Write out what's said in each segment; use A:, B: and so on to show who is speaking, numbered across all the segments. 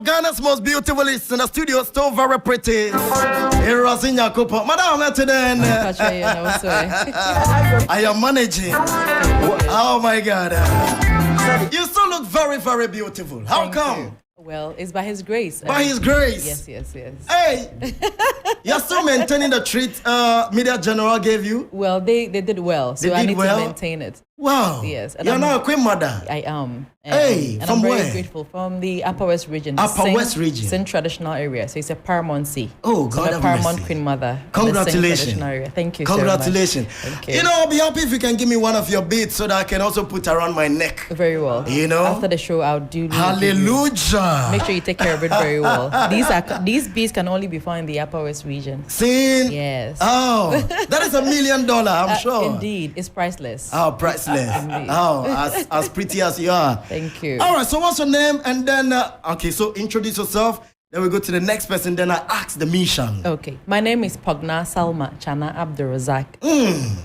A: Ghana's most beautiful is in the studio, still very pretty. Rosinya Kupo. Madam, today. I am managing. Oh my God. You still look very, very beautiful. How come?
B: Well, it's by His grace.
A: By His grace.
B: Yes.
A: Hey, you're still maintaining the treat Media General gave you?
B: Well, they did well, so I need to maintain it.
A: Wow.
B: Yes. And
A: you're now a queen mother.
B: I am.
A: Hey,
B: and
A: from
B: I'm very
A: where?
B: grateful. From the Upper West region.
A: West region.
B: Sing traditional area. So it's a Paramountcy.
A: Oh, God,
B: so I'm a Paramount Queen Mother.
A: Congratulations.
B: Area. Thank you.
A: Congratulations.
B: So much. Thank you.
A: You know, I'll be happy if you can give me one of your beads so that I can also put around my neck.
B: Very well.
A: You know,
B: after the show, I'll do.
A: Hallelujah.
B: Make sure you take care of it very well. These beads can only be found in the Upper West region.
A: Seen?
B: Yes.
A: Oh, that is $1 million, I'm sure.
B: Indeed, it's priceless.
A: Oh, priceless. Oh, as pretty as you are.
B: Thank you.
A: All right, so what's your name? And then, okay, so introduce yourself. Then we go to the next person. Then I ask the mission.
B: Okay, my name is Pogna Salma Chana Abdurazak.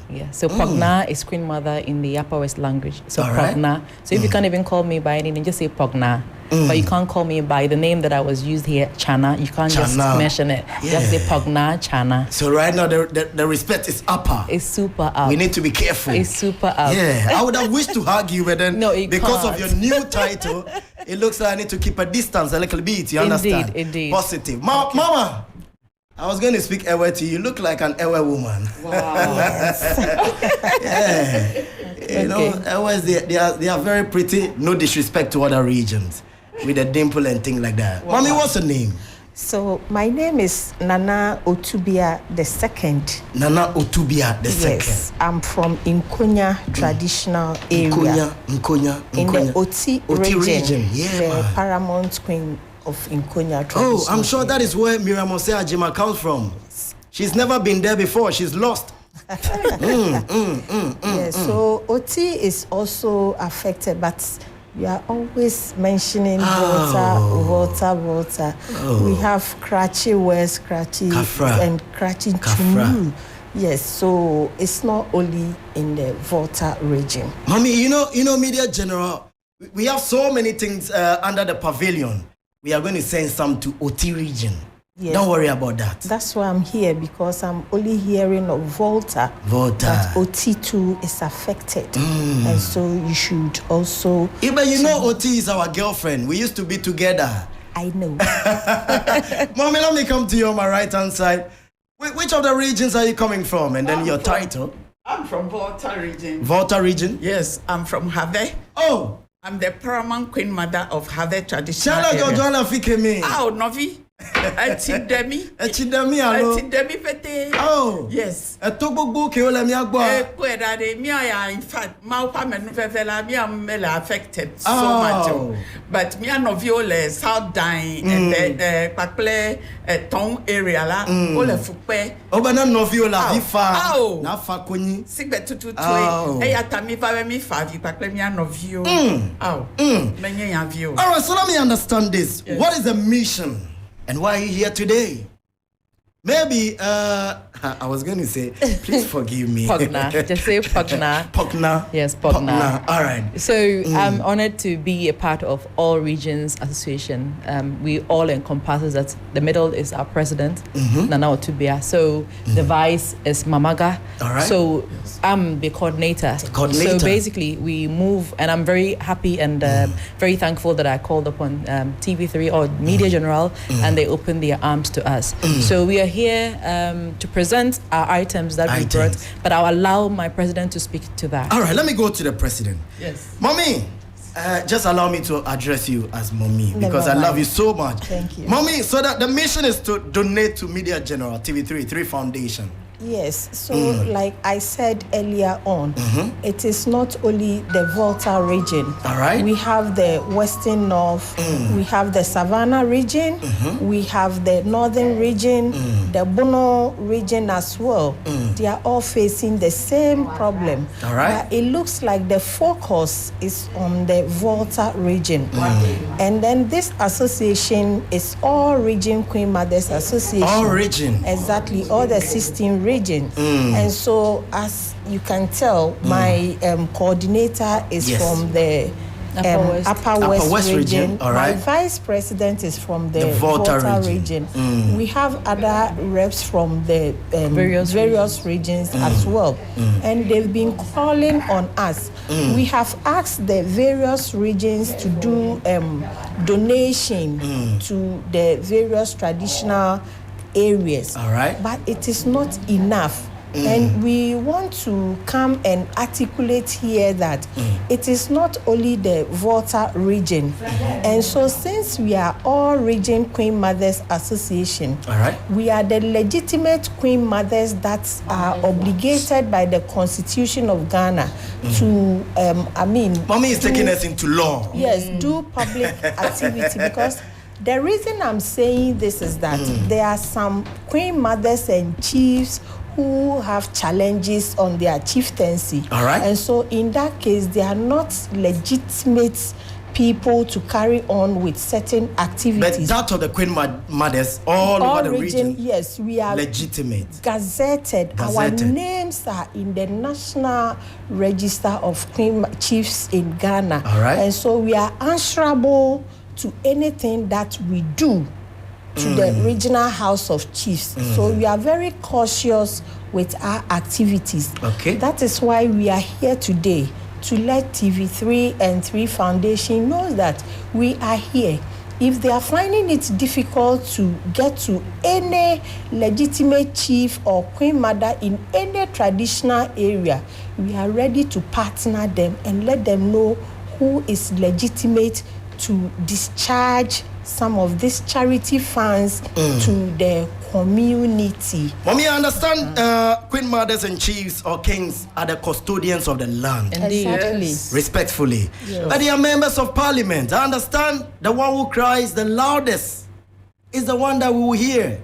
B: Yeah, so Pogna is Queen Mother in the Upper West language. So Pogna. Right. So if you can't even call me by any name, just say Pogna. But you can't call me by the name that I was used here, Chana. You can't just mention it. Yeah. Just say Pogna Chana.
A: So right now the respect is upper.
B: It's super up.
A: We need to be careful.
B: It's super up.
A: Yeah, I would have wished to hug you, but then because
B: can't.
A: of your new title, it looks like I need to keep a distance a little bit. You understand?
B: Indeed.
A: Positive. Mama, I was going to speak Ewe to you. You look like an Ewe woman.
B: Wow.
A: Yeah. You know, Ewes, they are very pretty. No disrespect to other regions. With a dimple and things like that. Wow. Mommy, what's your name?
C: So my name is Nana Otubia II.
A: Nana Otubia II.
C: Yes, I'm from Nkonya traditional area.
A: Nkonya.
C: In the Oti region.
A: Yeah,
C: the Paramount Queen of Nkonya traditional.
A: Oh, I'm sure that is where Miriam Ajima comes from. She's never been there before. She's lost.
C: Yes, so Oti is also affected, but we are always mentioning water. Oh. We have Krachi West, Krachi and Krachi Chunu. Yes, so it's not only in the Volta region.
A: Mommy, you know, Media General, we have so many things under the pavilion. We are going to send some to Oti region. Yes. Don't worry about that.
C: That's why I'm here, because I'm only hearing of Volta. But OT too is affected. And so you should also...
A: But you know OT is our girlfriend. We used to be together.
C: I know.
A: Mommy, let me come to you on my right-hand side. Which of the regions are you coming from? And then your title?
D: I'm from Volta region.
A: Volta region?
D: Yes, I'm from Have.
A: Oh.
D: I'm the Paramount Queen Mother of Have traditional area. Oh, Novi. Echidemi
A: fete. Oh.
D: Yes.
A: Etogbogo ke ole mi agbo.
D: Me I in fact Maupa menufela me am affected so much. But me and Noviole South Dine and the Pakple town area la ole fupe.
A: Obana Noviola ifa. Na fa konyi.
D: Sigbetutu twe. Eyatami va me fa vi Pakple me and Novio. Menye ya vio.
A: All right, so let me understand this. Yes. What is the mission? And why are you here today? Maybe, I was going to say, please forgive me.
B: Pogna. Just say Pogna.
A: Pogna.
B: Yes, Pogna.
A: All right.
B: So I'm honored to be a part of All Regions Association. We all encompasses that. The middle is our president, Nana Otubia. So the vice is Mamaga.
A: All right.
B: So I'm the coordinator. So basically we move, and I'm very happy and very thankful that I called upon TV3 or Media General, and they opened their arms to us. So we are here to present our items that we brought, but I'll allow my president to speak to that.
A: All right, let me go to the president.
D: Yes.
A: Mommy, just allow me to address you as Mommy, because I love you so much.
C: Thank you.
A: Mommy, so that the mission is to donate to Media General, TV3 Foundation.
C: Yes, so like I said earlier on, it is not only the Volta region.
A: All right.
C: We have the Western North, we have the Savannah region, we have the Northern region, the Bono region as well. They are all facing the same problem.
A: All right.
C: But it looks like the focus is on the Volta region. And then this association is All Region Queen Mothers Association.
A: All region.
C: Exactly, all the 16 regions. And so, as you can tell, my coordinator is from the Upper West region.
A: All right.
C: My vice president is from the
A: Volta
C: region. We have other reps from the various regions as well. And they've been calling on us. We have asked the various regions to do donation to the various traditional areas.
A: All right.
C: But it is not enough. And we want to come and articulate here that it is not only the Volta region. And so since we are all Region Queen Mothers Association,
A: all right,
C: we are the legitimate Queen Mothers that are obligated by the Constitution of Ghana to,
A: Mommy is taking us into law.
C: Yes, do public activity because the reason I'm saying this is that there are some Queen Mothers and chiefs who have challenges on their chieftaincy.
A: All right.
C: And so in that case, they are not legitimate people to carry on with certain activities.
A: But that of the Queen Mothers all over the region,
C: yes, we are
A: legitimate.
C: Gazetted. Our names are in the National Register of Queen Chiefs in Ghana.
A: All right.
C: And so we are answerable to anything that we do to the Regional House of Chiefs. So we are very cautious with our activities.
A: Okay.
C: That is why we are here today to let TV3 and 3 Foundation know that we are here. If they are finding it difficult to get to any legitimate chief or queen mother in any traditional area, we are ready to partner them and let them know who is legitimate to discharge some of these charity funds to the community.
A: Mommy, I understand Queen Mothers and Chiefs or Kings are the custodians of the land.
B: Indeed.
C: Exactly.
B: Yes.
A: Respectfully. Yes. But they are members of parliament. I understand the one who cries the loudest is the one that we will hear.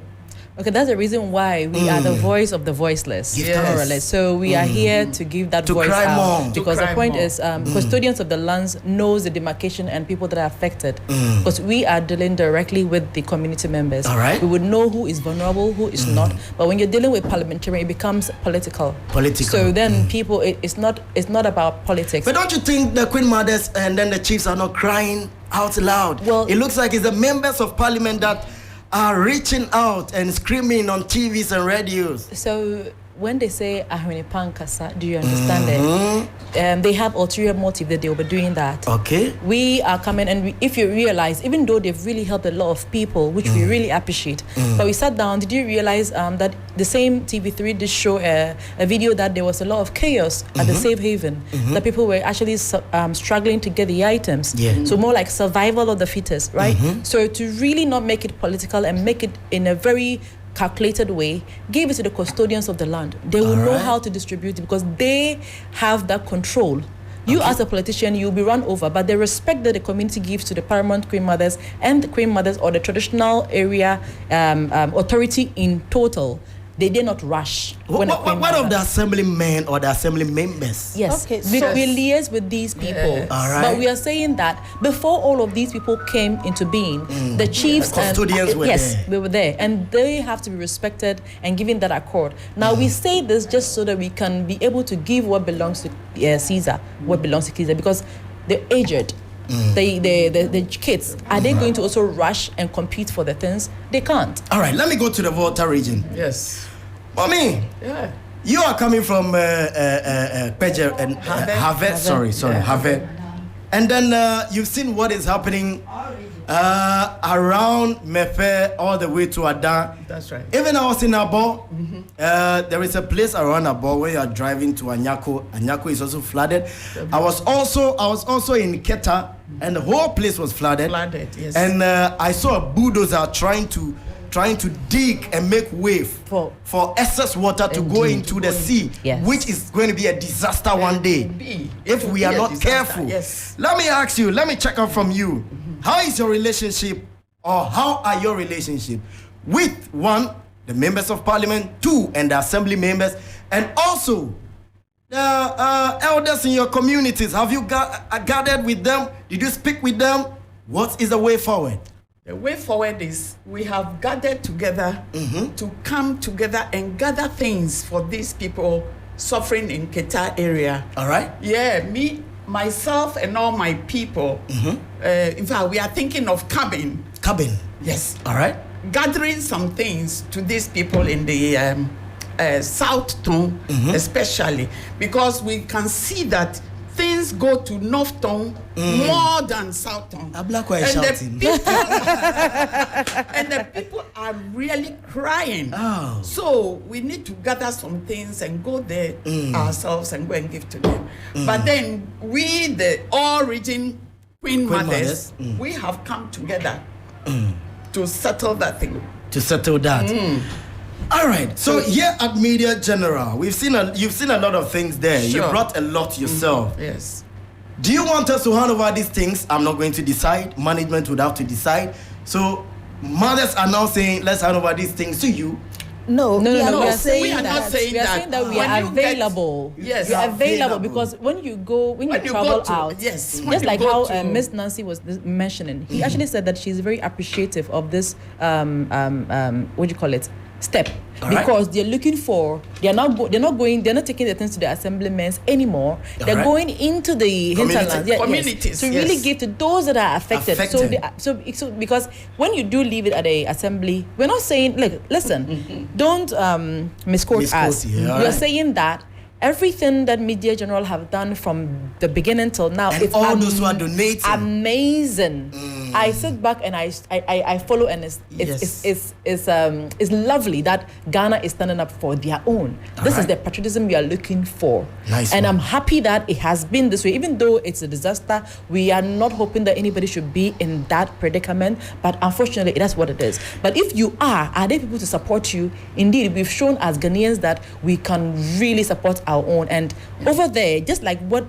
B: Okay, that's the reason why we are the voice of the voiceless, more or less. So we are here to give that voice out. Because the point is, custodians of the lands knows the demarcation and people that are affected. Because we are dealing directly with the community members.
A: All right.
B: We would know who is vulnerable, who is not. But when you're dealing with parliamentarian, it becomes political. So then people, it's not about politics.
A: But don't you think the Queen Mothers and then the chiefs are not crying out loud? Well, it looks like it's the members of parliament that are reaching out and screaming on TVs and radios.
B: So when they say Ahwene Kasa, do you understand it? They have ulterior motive that they will be doing that.
A: Okay.
B: We are coming, and if you realize, even though they've really helped a lot of people, which we really appreciate, but we sat down, did you realize that the same TV3 did show a video that there was a lot of chaos at the Safe Haven, that people were actually struggling to get the items. So more like survival of the fittest, right? So to really not make it political and make it in a very calculated way, give it to the custodians of the land. They will know how to distribute it because they have that control. You as a politician, you'll be run over, but the respect that the community gives to the paramount Queen Mothers and the Queen Mothers or the traditional area authority in total, they did not rush.
A: What of the assemblymen or the assembly members?
B: Yes, we liaise with these people. But we are saying that before all of these people came into being, the chiefs
A: the custodians were there.
B: We were there, and they have to be respected and given that accord. Now we say this just so that we can be able to give what belongs to Caesar, what belongs to Caesar, because the aged, the kids, are they going to also rush and compete for the things? They can't.
A: All right, let me go to the Volta region.
D: Yes.
A: Mommy, you are coming from Peja and Harvard. Sorry, Harvard. And then you've seen what is happening around Mefe all the way to Adan.
D: That's right.
A: Even I was in Abo. There is a place around Abo where you are driving to Anyako. Anyako is also flooded. I was also in Keta, and the whole place was flooded.
D: Yes.
A: And I saw a bulldozer trying to dig and make way for excess water to go into the sea, which is going to be a disaster one day if we are not careful.
D: Yes.
A: Let me ask you, let me check out from you. How is your relationship, or how are your relationship with, one, the members of parliament, two, and the assembly members, and also the elders in your communities? Have you gathered with them? Did you speak with them? What is the way forward?
D: The way forward is we have gathered together to come together and gather things for these people suffering in Keta area.
A: All right.
D: Yeah, me myself and all my people, in fact, we are thinking of coming. Yes.
A: All right.
D: Gathering some things to these people in the South Tongue, especially, because we can see that things go to North Tongue more than South Tongue.
A: And
D: the people are really crying.
A: Oh.
D: So we need to gather some things and go there ourselves and go and give to them. But then we, the all region Queen Mothers, we have come together to settle that thing.
A: To settle that. All right. So here at Media General, you've seen a lot of things there.
D: Sure.
A: You brought a lot yourself.
D: Yes.
A: Do you want us to hand over these things? I'm not going to decide. Management would have to decide. So mothers are now saying, let's hand over these things to you.
C: No.
B: We are
D: not
B: saying
D: that.
B: We are saying that we
D: When
B: are
D: you get-
B: available.
D: Yes.
B: We are available
A: Available.
B: because when you
D: you
B: travel
D: go to-
B: out,
D: yes, when
B: just
D: you
B: like
D: go
B: how
D: to-
B: Miss Nancy was mentioning, he actually said that she's very appreciative of this what do you call it, step,
A: All right.
B: because they're looking for, they're not taking the things to the assemblymen anymore. They're
A: right.
B: going into the hinterlands,
D: Communities,
B: to really
D: yes.
B: give to those that are affected.
A: Affected.
B: So because when you do leave it at a assembly, we're not saying, look, listen, don't misquote us.
A: Yeah,
B: We are
A: right.
B: saying that everything that Media General have done from the beginning till now,
A: And
B: it's
A: all those who are donating.
B: amazing. I sit back and I follow, and it's lovely that Ghana is standing up for their own. This is
A: right.
B: the patriotism we are looking for.
A: Nice
B: And
A: one.
B: I'm happy that it has been this way. Even though it's a disaster, we are not hoping that anybody should be in that predicament. But unfortunately, that's what it is. But if you are there people to support you? Indeed, we've shown as Ghanaians that we can really support our own. And over there, just like what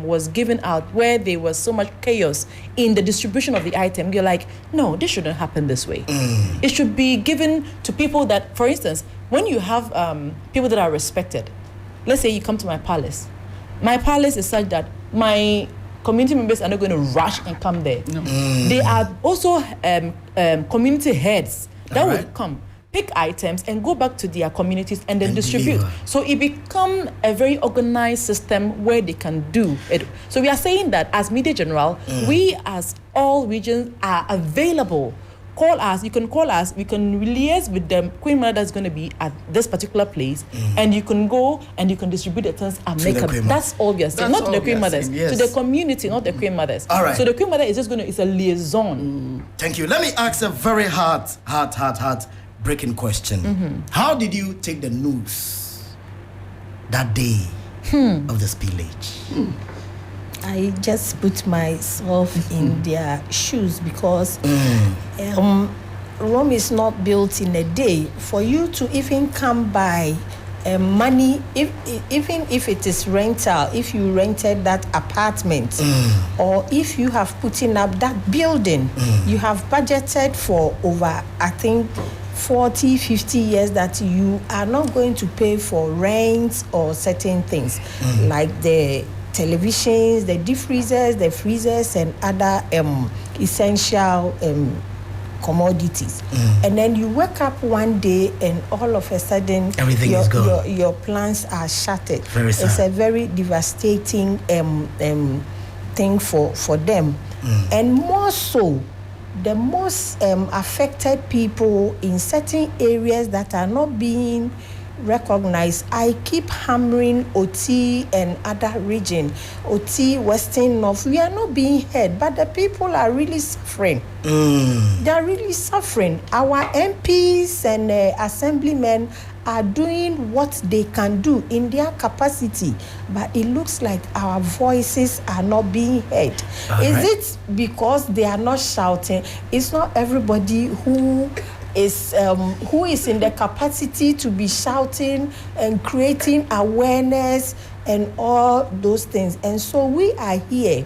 B: was given out, where there was so much chaos in the distribution of the item, you're like, no, this shouldn't happen this way. It should be given to people that, for instance, when you have people that are respected, let's say you come to my palace is such that my community members are not going to rush and come there. No. They are also community heads that
A: All
B: will
A: right.
B: come, pick items and go back to their communities and then
A: And
B: distribute.
A: deliver.
B: So it becomes a very organized system where they can do it. So we are saying that as Media General, we as all regions are available. Call us, you can call us, we can liaise with the Queen Mother that's going to be at this particular place, and you can go and you can distribute the things and
A: To
B: make
A: the
B: up.
A: Queen Mother.
B: That's all we are saying.
D: That's
B: Not to
D: all
B: the
D: we
B: Queen
D: are
B: Mothers,
D: saying, yes.
B: to the community, not the Queen Mothers.
A: All right.
B: So the Queen Mother is just going to, it's a liaison.
A: Thank you. Let me ask a very hard breaking question. How did you take the news that day of the spillage?
C: I just put myself in their shoes because Rome is not built in a day. For you to even come by money, even if it is rental, if you rented that apartment, or if you have put up that building, you have budgeted for over, I think, 40, 50 years that you are not going to pay for rent or certain things like the televisions, the deep freezers, the freezers, and other essential commodities. And then you wake up one day and all of a sudden
A: Everything is gone.
C: Your plans are shattered.
A: Very sad.
C: It's a very devastating thing for them. And more so, the most affected people in certain areas that are not being recognized. I keep hammering OT and other region, OT, Western North. We are not being heard, but the people are really suffering. They are really suffering. Our MPs and assemblymen are doing what they can do in their capacity, but it looks like our voices are not being heard. Is it because they are not shouting? It's not everybody who is in the capacity to be shouting and creating awareness and all those things. And so we are here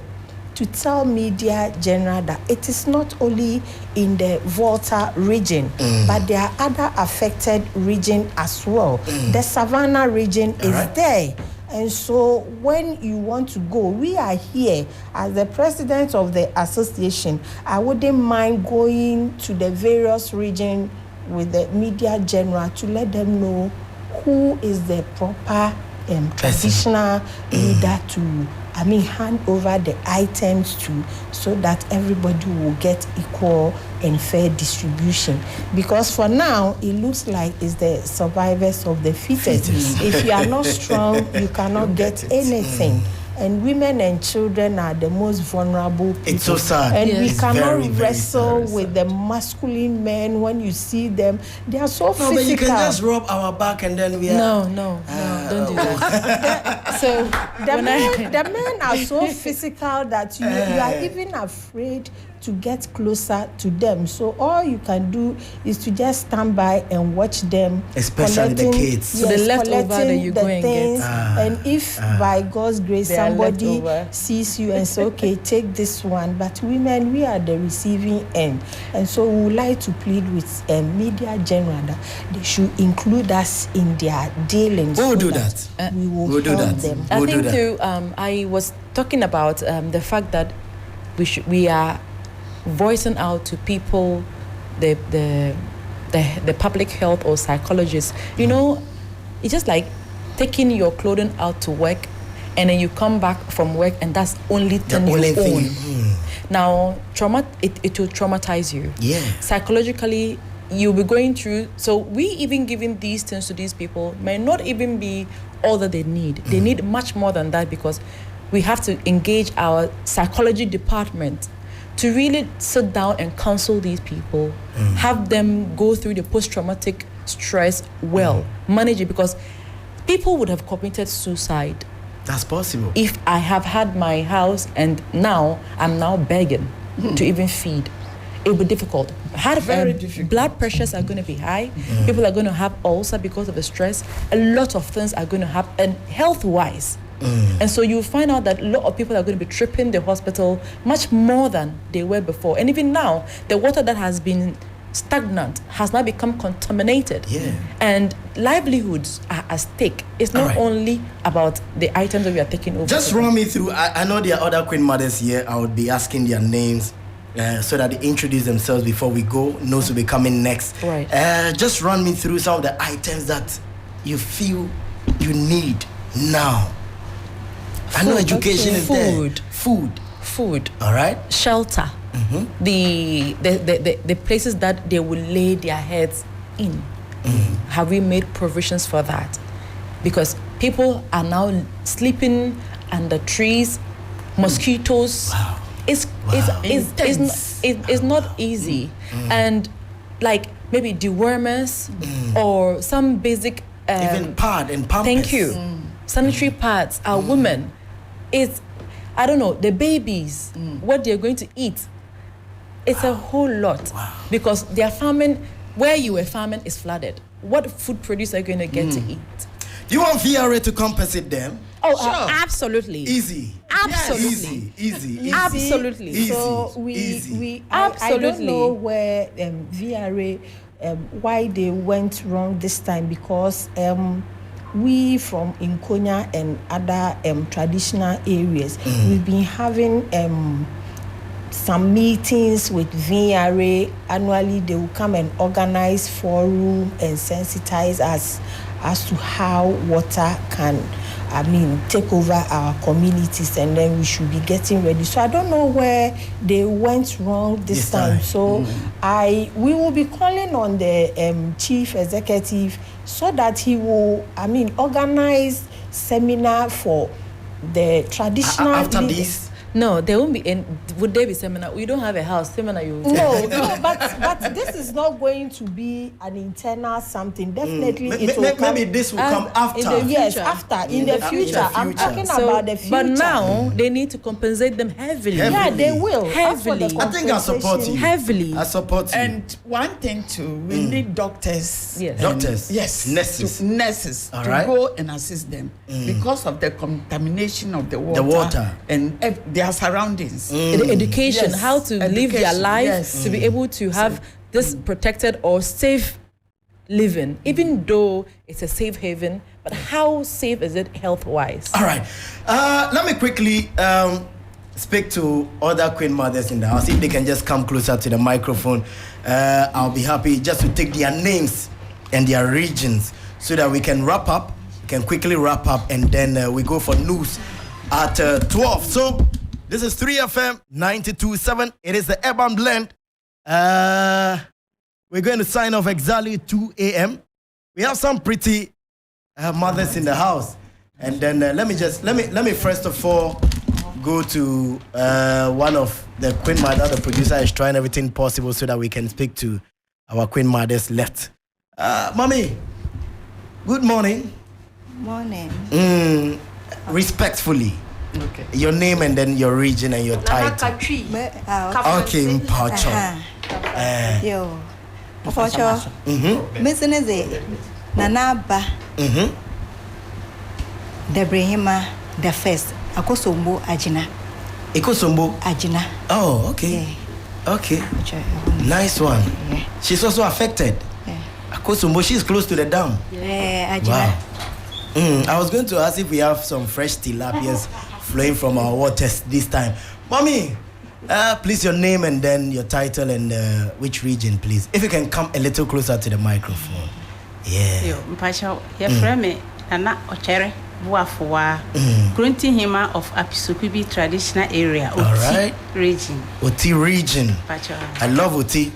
C: to tell Media General that it is not only in the Volta region, but there are other affected regions as well. The Savannah region is there. And so when you want to go, we are here as the president of the association. I wouldn't mind going to the various regions with the Media General to let them know who is the proper traditional leader to hand over the items to, so that everybody will get equal and fair distribution. Because for now, it looks like it's the survivors of the fittest. If you are not strong, you cannot get anything. And women and children are the most vulnerable people.
A: It's so sad.
C: And
A: yes.
C: we
A: It's
C: cannot
A: very, very
C: wrestle
A: sad.
C: with the masculine men. When you see them, they are so physical.
A: But you can just rub our back and then we are...
B: No, don't do that. So
C: the men are so physical that you are even afraid to get closer to them. So all you can do is to just stand by and watch them,
A: especially the kids.
B: So the leftover that you go and get.
C: And if by God's grace somebody sees you and say, okay, take this one. But women, we are the receiving end. And so we would like to plead with media general that they should include us in their dealings.
A: We'll do that.
C: We will help them.
B: I think too, I was talking about the fact that we are voicing out to people, the public health or psychologists. You know, it's just like taking your clothing out to work, and then you come back from work, and that's the only thing you own. Now, it will traumatize you.
A: Yeah.
B: Psychologically, you'll be going through. So we even giving these things to these people may not even be all that they need. They need much more than that, because we have to engage our psychology department to really sit down and counsel these people, have them go through the post-traumatic stress manage it, because people would have committed suicide.
A: That's possible.
B: If I have had my house and now I'm begging to even feed, it will be difficult.
D: Very difficult.
B: Blood pressures are going to be high. People are going to have ulcer because of the stress. A lot of things are going to happen, and health-wise. And so you find out that a lot of people are going to be tripping the hospital much more than they were before. And even now, the water that has been stagnant has now become contaminated.
A: Yeah.
B: And livelihoods are at stake. It's not only about the items that we are taking over.
A: Just run me through. I know there are other Queen Mothers here. I would be asking their names so that they introduce themselves before we go. Those will be coming next.
B: Right.
A: Just run me through some of the items that you feel you need now. I know education is there. Food. All right.
B: Shelter. The places that they will lay their heads in. Have we made provisions for that? Because people are now sleeping under trees, mosquitoes.
A: Wow.
B: It's not easy. And like maybe dewormers or some basic
A: even pad and pampers.
B: Thank you. Sanitary pads. Our women, it's, I don't know, the babies, what they're going to eat. It's a whole lot. Because their farming, where you were farming, is flooded. What food produce are you going to get to eat?
A: Do you want VRA to compensate them?
B: Oh, sure. Absolutely.
A: Easy.
B: Absolutely.
A: Easy.
B: Absolutely.
A: Easy.
C: So
A: Easy.
C: I don't know where VRA, why they went wrong this time, because we from Nkonya and other traditional areas, we've been having some meetings with VRA. Annually, they will come and organize forum and sensitize us as to how water can, take over our communities, and then we should be getting ready. So I don't know where they went wrong this time. So we will be calling on the chief executive so that he will, organize seminar for the traditional
A: after
C: leaders.
A: this.
B: No, there won't be any. Would there be seminar? We don't have a house. Seminar, you will
C: No, but this is not going to be an internal something. Definitely, it will come.
A: Maybe this will come after.
C: In the future. I'm talking about the future.
B: But now they need to compensate them heavily.
C: Yeah, they will.
B: Heavily.
A: I think I support you.
B: Heavily.
A: I support you.
D: And one thing too, we need doctors.
B: Yes.
A: Doctors.
D: Yes.
A: Nurses. All
D: to
A: right.
D: go and assist them because of the contamination of the water.
A: The water.
D: And their surroundings.
B: The education,
D: Yes.
B: how to live their
D: Education,
B: life,
D: yes.
B: to be able to have this protected or safe living, even though it's a safe haven. But how safe is it health-wise?
A: All right. Let me quickly speak to other Queen Mothers in the house. If they can just come closer to the microphone, I'll be happy just to take their names and their regions so that we can quickly wrap up, and then we go for news. at 12. So this is 3FM 92.7. It is the Urban Blend. We're going to sign off exactly 2 a.m. We have some pretty mothers in the house, and then let me first of all go to one of the Queen Mother. The producer is trying everything possible so that we can speak to our Queen Mothers left. Mommy, good morning.
C: Morning.
A: Respectfully, okay. Your name and then your region and your title. Okay, Mpacho.
C: Yo, Mpacho. Business Nanaba. Debrehima the first. Akosombo Ajina.
A: Akosombo
C: Ajina.
A: Oh, okay. Yeah. Okay. Nice one. Yeah. She's also affected. Yeah. Akosombo, she's close to the dam.
C: Yeah, Ajina.
A: Wow. I was going to ask if we have some fresh tilapias flowing from our waters this time. Mommy, please your name and then your title and which region, please. If you can come a little closer to the microphone. Yeah.
E: Yo, Mpacho, your friend me, Nana Ochere, Buafua, Grunting Hima of Apisukubi traditional area, Oti region.
A: Oti region.
E: Mpacho.
A: I love Oti.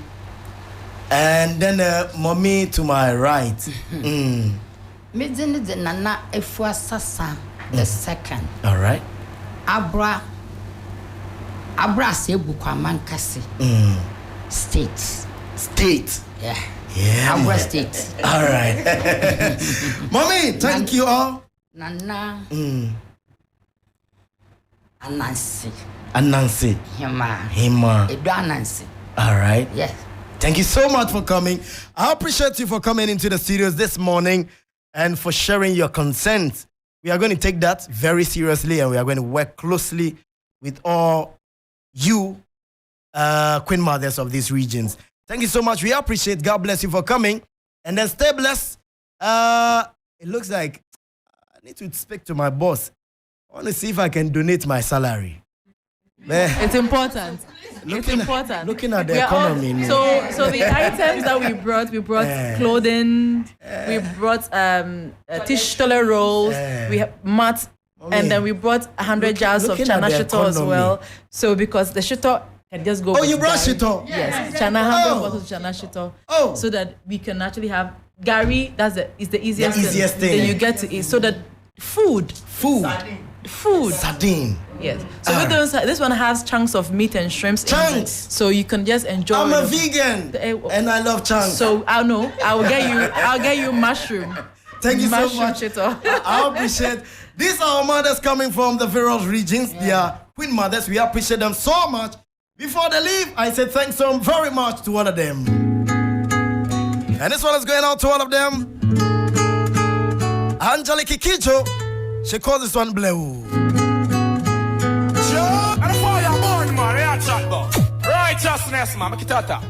A: And then mommy to my right.
F: Midden the Nana Efua Sasa the second.
A: All right.
F: Abra Sebukamankasi. State. Yeah. Abra State.
A: All right. Mommy, thank you all.
F: Nana. Anansi. Hima. Anansi.
A: All right.
F: Yes.
A: Thank you so much for coming. I appreciate you for coming into the studios this morning and for sharing your consent. We are going to take that very seriously and we are going to work closely with all you Queen Mothers of these regions. Thank you so much. We appreciate. God bless you for coming. And then stay blessed. It looks like I need to speak to my boss. I want to see if I can donate my salary.
B: It's important. Looking at
A: the economy.
B: So the items that we brought clothing, we brought tissue rolls, we have mats, and then we brought 100 jars of chana shito as well. So because the shito can just go.
A: Oh, you brought shito?
B: Yes, 100 bottles of chana shito. Oh, so that we can actually have gari. Is the easiest thing that you get to eat. So that food.
A: Sardine.
B: Yes. So with those, this one has chunks of meat and shrimps.
A: Chunks.
B: So you can just enjoy.
A: I'm a vegan, and I love chunks.
B: So I'll get you mushroom.
A: Thank you so much. I appreciate. These are our mothers coming from the various regions. They are Queen Mothers. We appreciate them so much. Before they leave, I said thanks so very much to all of them. And this one is going out to all of them. Angelique Kikijo. She calls this one Blue. Righteousness, man. Make it out.